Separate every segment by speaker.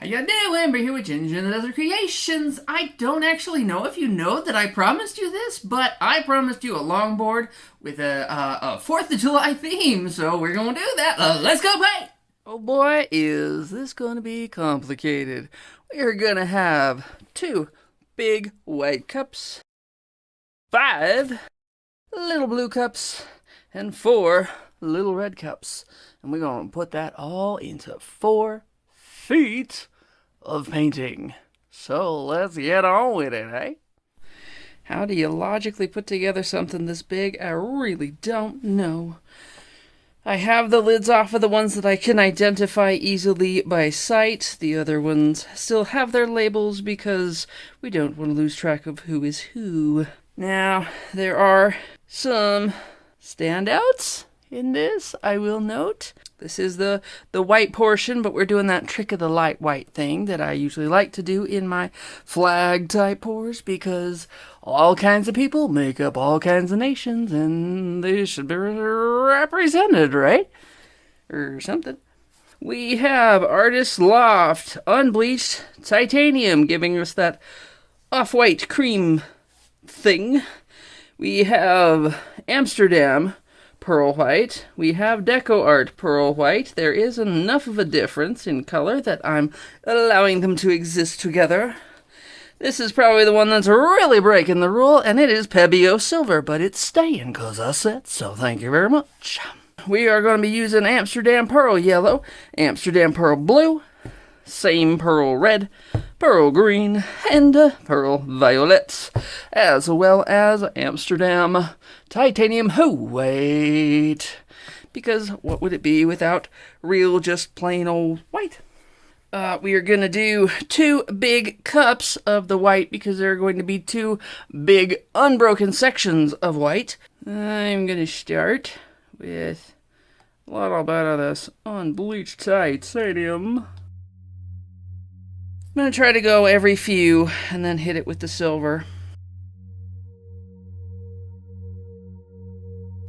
Speaker 1: you doing? Amber here with Ginger and the Desert Creations. I don't actually know if you know that I promised you this, but I promised you a longboard with a 4th of July theme, so we're gonna do that. Let's go play! Oh boy, is this gonna be complicated. We're gonna have 2 big white cups, 5 little blue cups, and 4 little red cups. And we're gonna put that all into 4 feet of painting. So let's get on with it, eh? How do you logically put together something this big? I really don't know. I have the lids off of the ones that I can identify easily by sight. The other ones still have their labels because we don't want to lose track of who is who. Now, there are some standouts in this, I will note. This is the white portion, but we're doing that trick of the light white thing that I usually like to do in my flag type pours, because all kinds of people make up all kinds of nations and they should be represented, right? Or something. We have Artist Loft Unbleached Titanium, giving us that off-white cream thing. We have Amsterdam Pearl White. We have Decoart Pearl White. There is enough of a difference in color that I'm allowing them to exist together. This is probably the one that's really breaking the rule, and it is Pebeo Silver, but it's staying because I said so. Thank you very much. We are going to be using Amsterdam Pearl Yellow, Amsterdam Pearl Blue, same Pearl Red, Pearl Green, and Pearl Violet, as well as Amsterdam Titanium White. Because what would it be without real, just plain old white? We are going to do 2 big cups of the white because there are going to be 2 big unbroken sections of white. I'm going to start with a little bit of this unbleached titanium. I'm going to try to go every few and then hit it with the silver.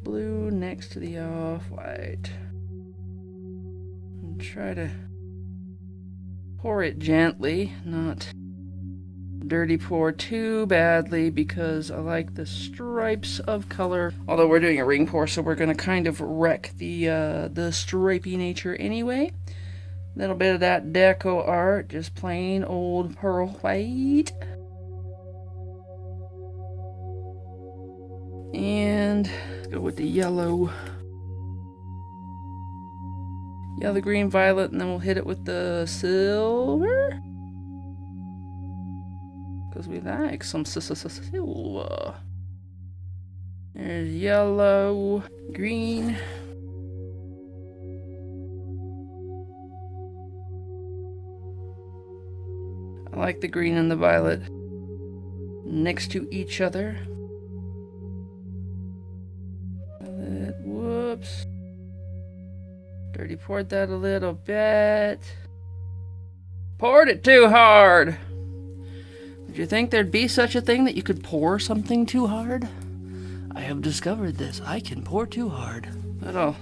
Speaker 1: Blue next to the off-white. And try to pour it gently, not dirty pour too badly, because I like the stripes of color. Although we're doing a ring pour, so we're going to kind of wreck the stripy nature anyway. Little bit of that Decoart, just plain old pearl white. And let's go with the yellow. Yellow, green, violet, and then we'll hit it with the silver. Because we like some silver. There's yellow, green. I like the green and the violet next to each other. Whoops. Dirty poured that a little bit. Poured it too hard. Would you think there'd be such a thing that you could pour something too hard? I have discovered this. I can pour too hard. Little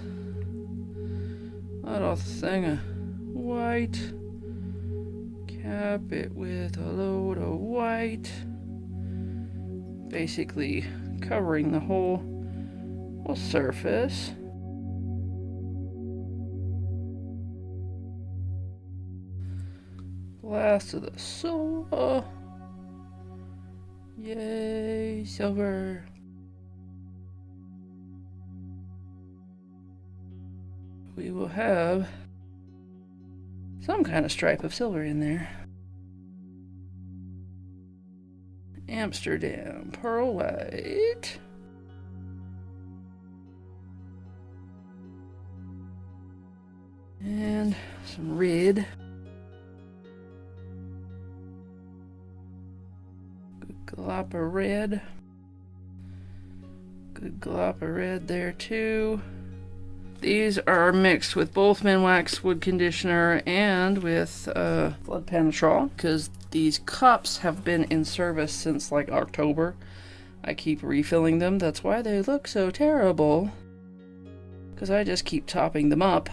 Speaker 1: thing of white. Cap it with a load of white, basically covering the whole surface. Last of the silver. Yay, silver. We will have some kind of stripe of silver in there. Amsterdam Pearl White. And some red. Good glop of red. Good glop of red there too. These are mixed with both Minwax wood conditioner and with flood penetrol, because these cups have been in service since like October. I keep refilling them. That's why they look so terrible, because I just keep topping them up.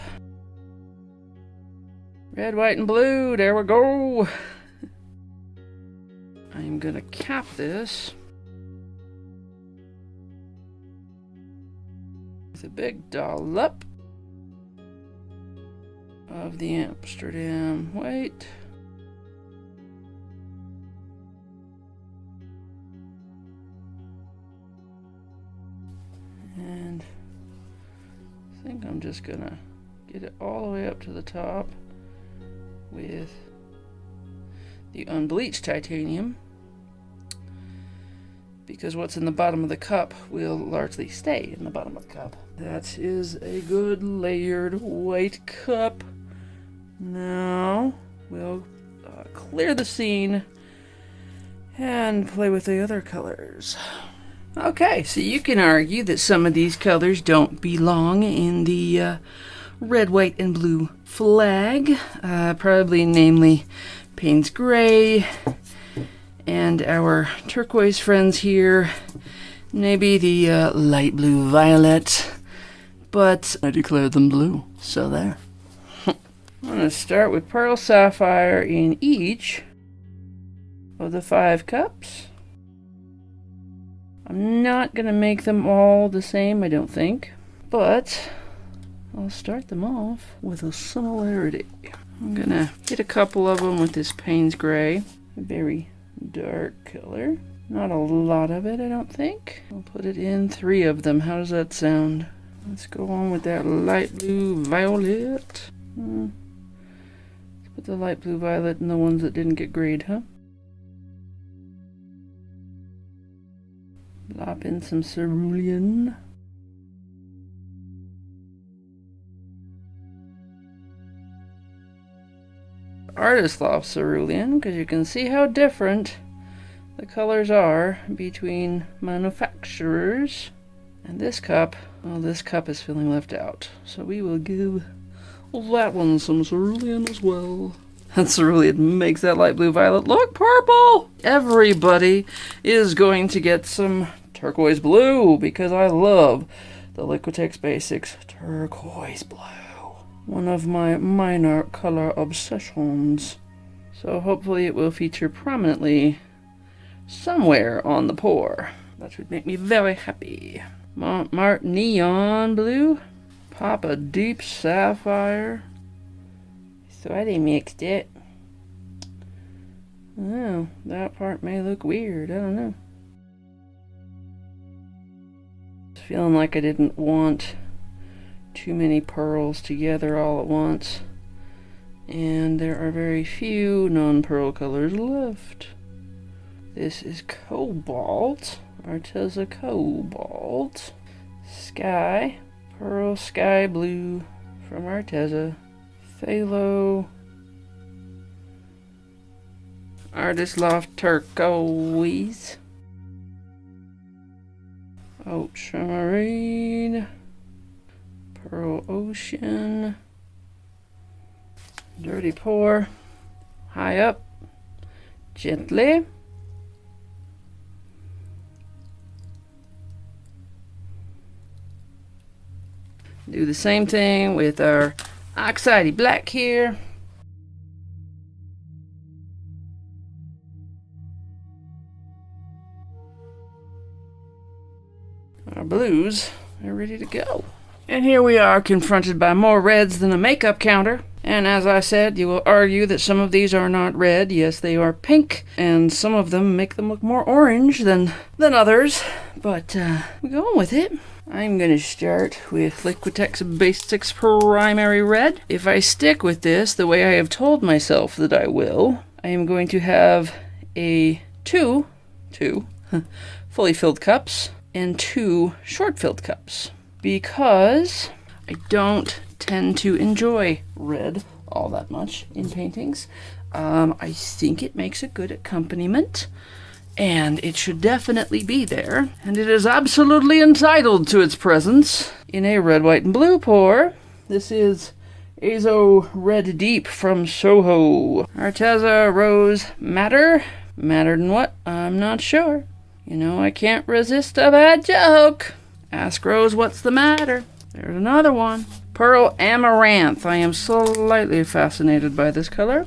Speaker 1: Red, white, and blue. There we go. I'm gonna cap this with a big dollop of the Amsterdam white. And I think I'm just gonna get it all the way up to the top with the unbleached titanium, because what's in the bottom of the cup will largely stay in the bottom of the cup. That is a good layered white cup. Now we'll clear the scene and play with the other colors. Okay, so you can argue that some of these colors don't belong in the red, white, and blue flag. Probably namely Paynes Gray and our turquoise friends here. Maybe the light blue violet. But I declared them blue, so there. I'm going to start with pearl sapphire in each of the 5 cups. I'm not going to make them all the same, I don't think, but I'll start them off with a similarity. I'm going to hit a couple of them with this Paynes Gray, a very dark color. Not a lot of it, I don't think. I'll put it in 3 of them. How does that sound? Let's go on with that light blue violet. Let's put the light blue violet in the ones that didn't get grayed, huh? Lop in some cerulean. Artist Loft cerulean, because you can see how different the colors are between manufacturers. And this cup, well, this cup is feeling left out. So we will give that one some cerulean as well. And cerulean makes that light blue violet look purple. Everybody is going to get some turquoise blue because I love the Liquitex Basics turquoise blue. One of my minor color obsessions. So hopefully it will feature prominently somewhere on the pour. That would make me very happy. Mart neon blue. Pop a deep sapphire. Thought I mixed it. Oh, that part may look weird. I don't know. Feeling like I didn't want too many pearls together all at once. And there are very few non-pearl colors left. This is Cobalt. Arteza Cobalt. Sky. Pearl Sky Blue from Arteza. Phthalo. Artist Loft Turquoise. Ultramarine. Pearl Ocean. Dirty Pour. High Up. Gently. Do the same thing with our Oxide black here. Our blues are ready to go. And here we are confronted by more reds than a makeup counter. And as I said, you will argue that some of these are not red. Yes, they are pink. And some of them make them look more orange than others. But we're going with it. I'm going to start with Liquitex Basics Primary Red. If I stick with this the way I have told myself that I will, I am going to have a two fully filled cups and 2 short filled cups. Because I don't tend to enjoy red all that much in paintings. I think it makes a good accompaniment. And it should definitely be there. And it is absolutely entitled to its presence in a red, white, and blue pour. This is Azo Red Deep from Soho. Arteza Rose Madder. Mattered in what? I'm not sure. You know, I can't resist a bad joke. Ask Rose what's the matter. There's another one. Pearl Amaranth. I am slightly fascinated by this color.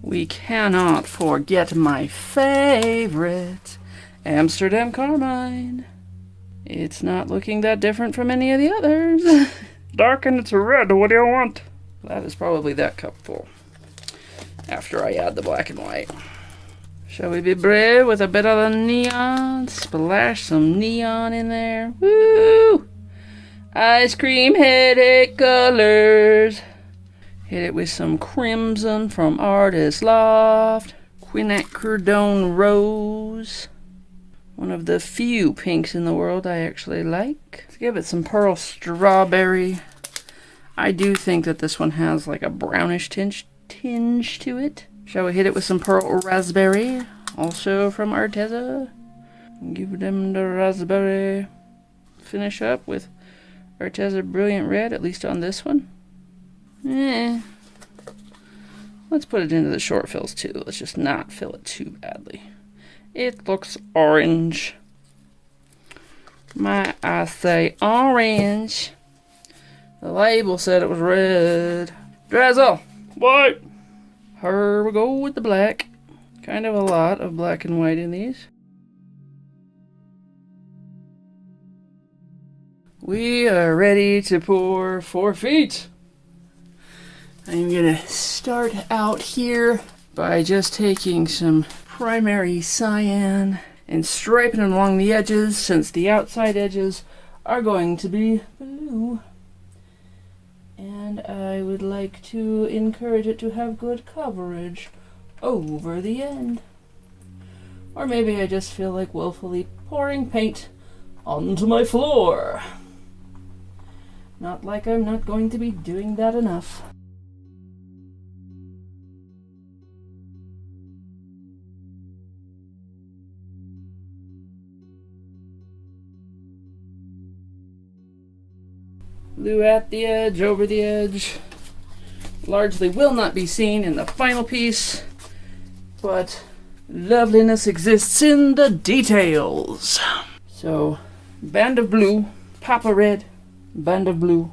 Speaker 1: We cannot forget my favorite, Amsterdam Carmine. It's not looking that different from any of the others. Dark and it's red, what do you want? That is probably that cup full. After I add the black and white. Shall we be brave with a bit of the neon? Splash some neon in there. Woo! Ice cream headache colors. Hit it with some crimson from Artist Loft. Quinacridone rose. One of the few pinks in the world I actually like. Let's give it some pearl strawberry. I do think that this one has like a brownish tinge to it. Shall we hit it with some pearl raspberry? Also from Arteza. Give them the raspberry. Finish up with Arteza Brilliant Red, at least on this one. Let's put it into the short fills too. Let's just not fill it too badly. It looks orange. I say orange. The label said it was red. Drizzle! White! Here we go with the black. Kind of a lot of black and white in these. We are ready to pour 4 feet. I'm gonna start out here by just taking some primary cyan and striping it along the edges, since the outside edges are going to be blue. And I would like to encourage it to have good coverage over the end. Or maybe I just feel like willfully pouring paint onto my floor. Not like I'm not going to be doing that enough. Blue at the edge, over the edge. Largely will not be seen in the final piece, but loveliness exists in the details. So, band of blue, pop of red, band of blue,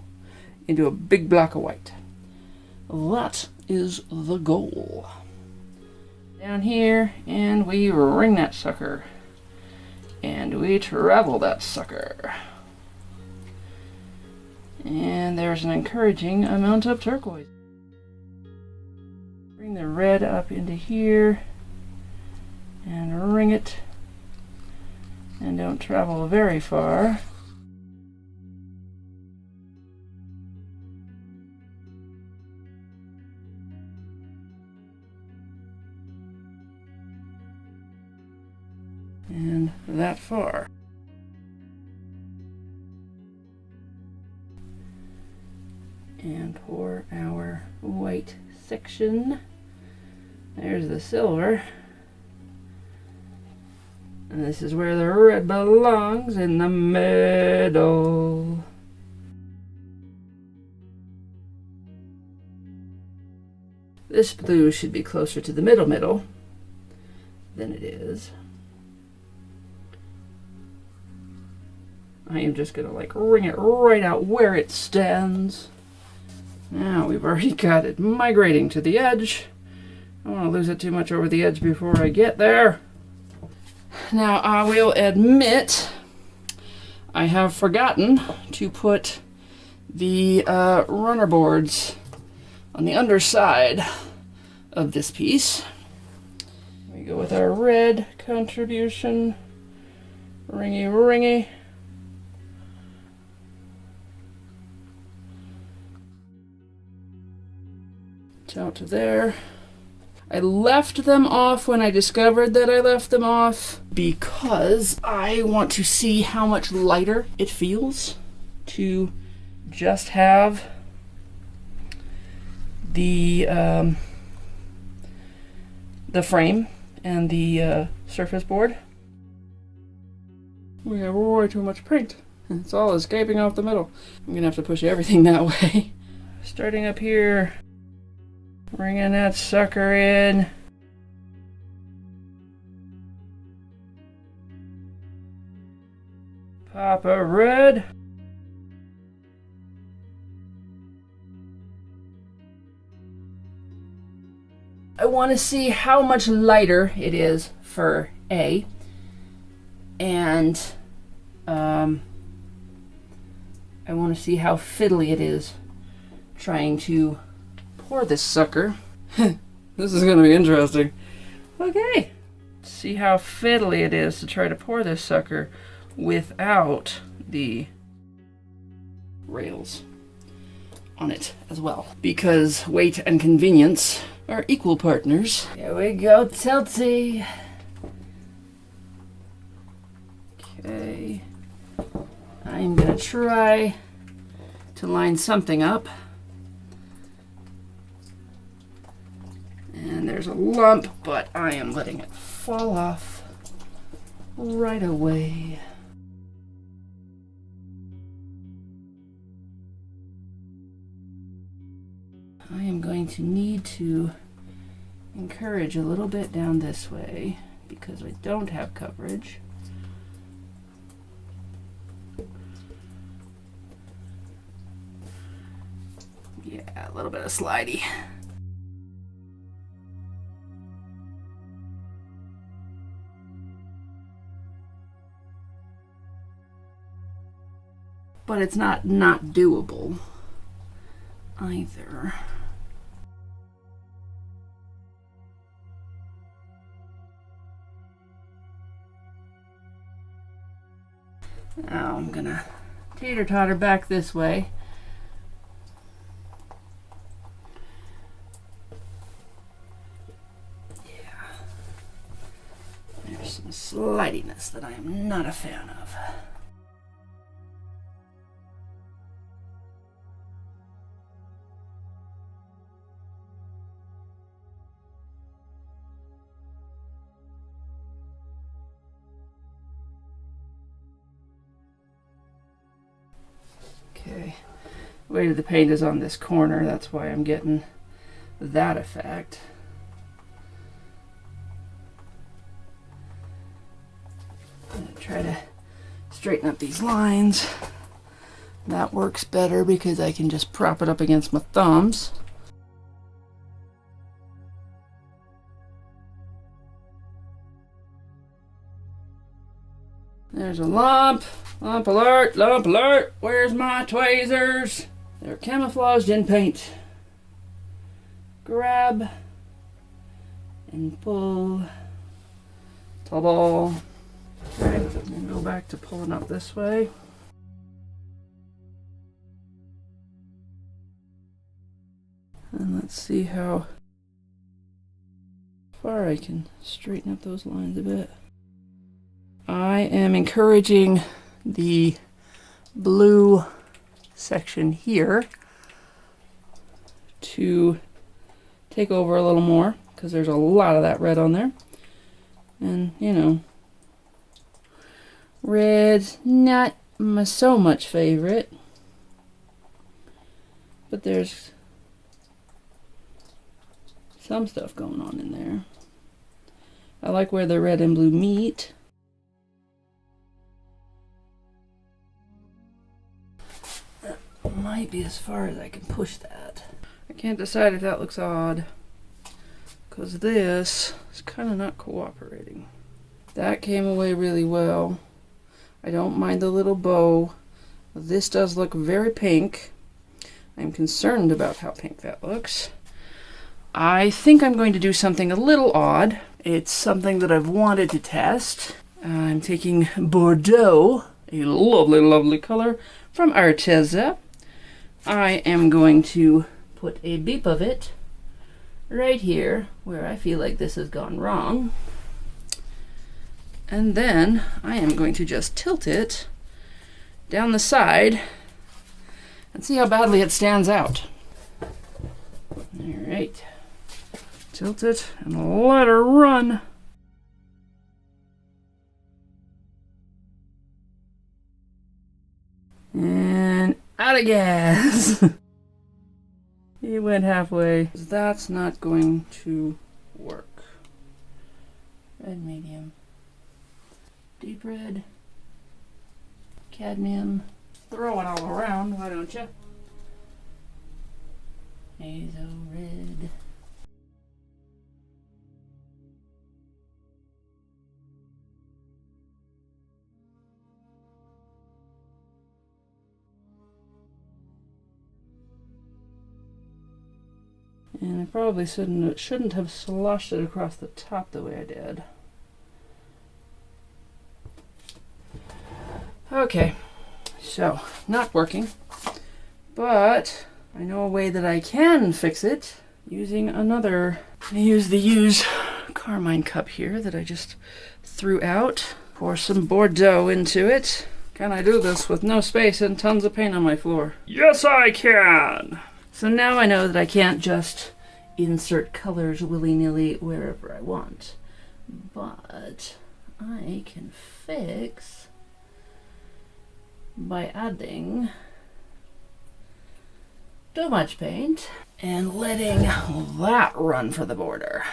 Speaker 1: into a big block of white. That is the goal. Down here, and we ring that sucker. And we travel that sucker. And there's an encouraging amount of turquoise. Bring the red up into here and ring it, and don't travel very far. And that far. And pour our white section. There's the silver. And this is where the red belongs, in the middle. This blue should be closer to the middle than it is. I am just gonna like ring it right out where it stands. Now we've already got it migrating to the edge. I don't want to lose it too much over the edge before I get there. Now I will admit I have forgotten to put the runner boards on the underside of this piece. We go with our red contribution. Ringy ringy. Out to there. I left them off when I discovered that I left them off because I want to see how much lighter it feels to just have the frame and the surface board. We have way too much paint. It's all escaping off the middle. I'm gonna have to push everything that way. Starting up here. Bringing that sucker in. Pop a red. I want to see how much lighter it is for A, and I want to see how fiddly it is trying to pour this sucker. This is going to be interesting. Okay. See how fiddly it is to try to pour this sucker without the rails on it as well. Because weight and convenience are equal partners. Here we go, tilty. Okay. I'm going to try to line something up. And there's a lump, but I am letting it fall off right away. I am going to need to encourage a little bit down this way because I don't have coverage. Yeah, a little bit of slidey. But it's not doable either. Now I'm gonna teeter-totter back this way. Yeah. There's some slidiness that I am not a fan of. Okay, the weight of the paint is on this corner, that's why I'm getting that effect. I'm going to try to straighten up these lines. That works better because I can just prop it up against my thumbs. There's a lump. Lump alert, lump alert. Where's my tweezers? They're camouflaged in paint. Grab and pull. Ball. Okay, and go back to pulling up this way. And let's see how far I can straighten up those lines a bit. I am encouraging the blue section here to take over a little more because there's a lot of that red on there. And, you know, red's not so much favorite, but there's some stuff going on in there. I like where the red and blue meet. Might be as far as I can push that. I can't decide if that looks odd because this is kind of not cooperating. That came away really well. I don't mind the little bow. This does look very pink. I'm concerned about how pink that looks. I think I'm going to do something a little odd. It's something that I've wanted to test. I'm taking Bordeaux, a lovely, lovely color from Arteza. I am going to put a beep of it right here where I feel like this has gone wrong. And then I am going to just tilt it down the side and see how badly it stands out. Alright. Tilt it and let her run. And out of gas. He went halfway. That's not going to work. Red medium. Deep red. Cadmium. Throw it all around, why don't you? Azo Red.
Speaker 2: And I probably shouldn't have sloshed it across the top the way I did. Okay, so not working, but I know a way that I can fix it using another. I use the used Carmine cup here that I just threw out. Pour some Bordeaux into it. Can I do this with no space and tons of paint on my floor? Yes, I can! So now I know that I can't just insert colors willy-nilly wherever I want. But I can fix by adding too much paint and letting that run for the border.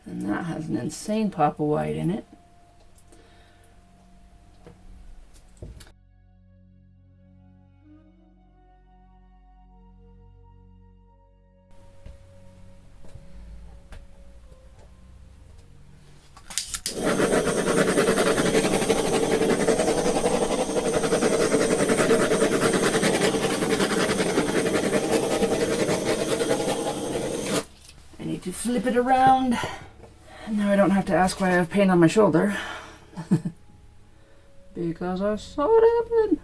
Speaker 2: And that has an insane pop of white in it. To flip it around. And now I don't have to ask why I have paint on my shoulder. Because I saw it happen.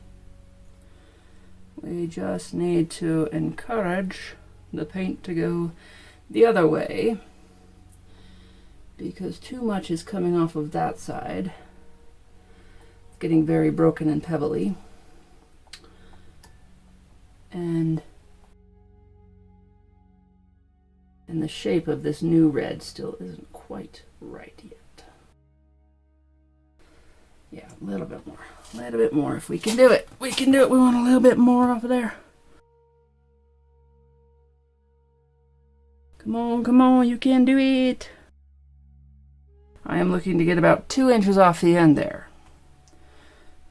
Speaker 2: We just need to encourage the paint to go the other way. Because too much is coming off of that side. It's getting very broken and pebbly. And the shape of this new red still isn't quite right yet. Yeah, a little bit more. A little bit more if we can do it. We can do it. We want a little bit more off of there. Come on, you can do it. I am looking to get about 2 inches off the end there.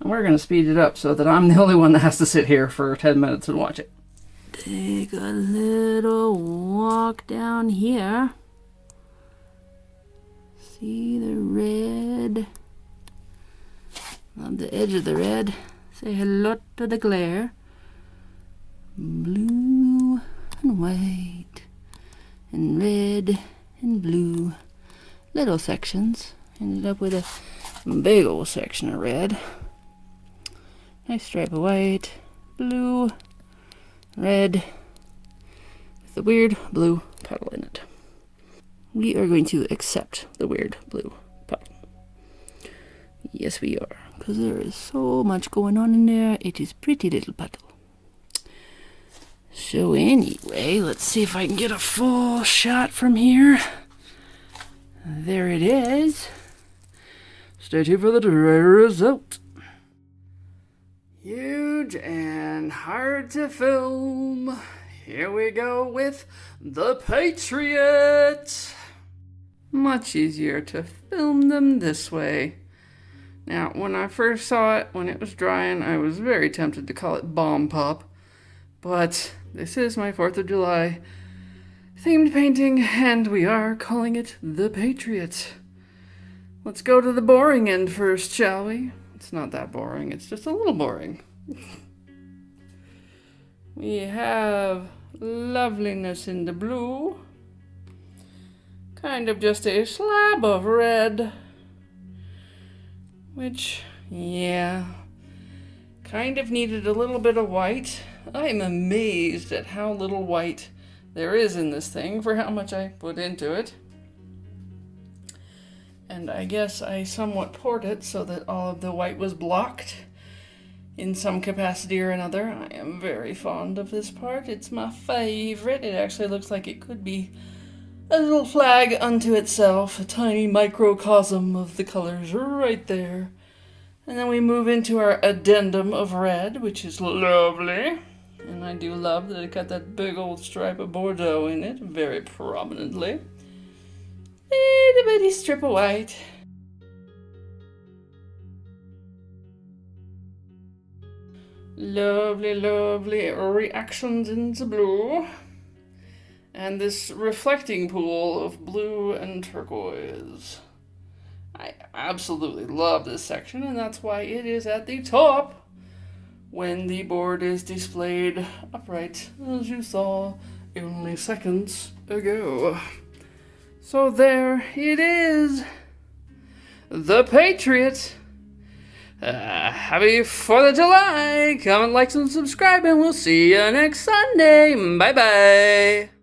Speaker 2: And we're going to speed it up so that I'm the only one that has to sit here for 10 minutes and watch it. Take a little walk down here. See the red? On the edge of the red. Say hello to the glare. Blue and white and red and blue. Little sections. Ended up with a big old section of red. Nice stripe of white, blue, red, with the weird blue puddle in it. We are going to accept the weird blue puddle. Yes, we are, because there is so much going on in there. It is pretty little puddle. So anyway, let's see if I can get a full shot from here. There it is. Stay tuned for the result. Huge and hard to film. Here we go with the Patriot. Much easier to film them this way. Now, when I first saw it, when it was drying, I was very tempted to call it Bomb Pop. But this is my 4th of July themed painting, and we are calling it the Patriot. Let's go to the boring end first, shall we? It's not that boring, it's just a little boring. We have loveliness in the blue. Kind of just a slab of red. Which, yeah, kind of needed a little bit of white. I'm amazed at how little white there is in this thing for how much I put into it. And I guess I somewhat poured it so that all of the white was blocked in some capacity or another. I am very fond of this part. It's my favorite. It actually looks like it could be a little flag unto itself, a tiny microcosm of the colors right there. And then we move into our addendum of red, which is lovely. And I do love that it got that big old stripe of Bordeaux in it, very prominently. Little bitty strip of white. Lovely, lovely reactions in the blue. And this reflecting pool of blue and turquoise. I absolutely love this section, and that's why it is at the top when the board is displayed upright, as you saw only seconds ago. So there it is. The Patriot. Happy 4th of July. Comment, like, and subscribe, and we'll see you next Sunday. Bye-bye.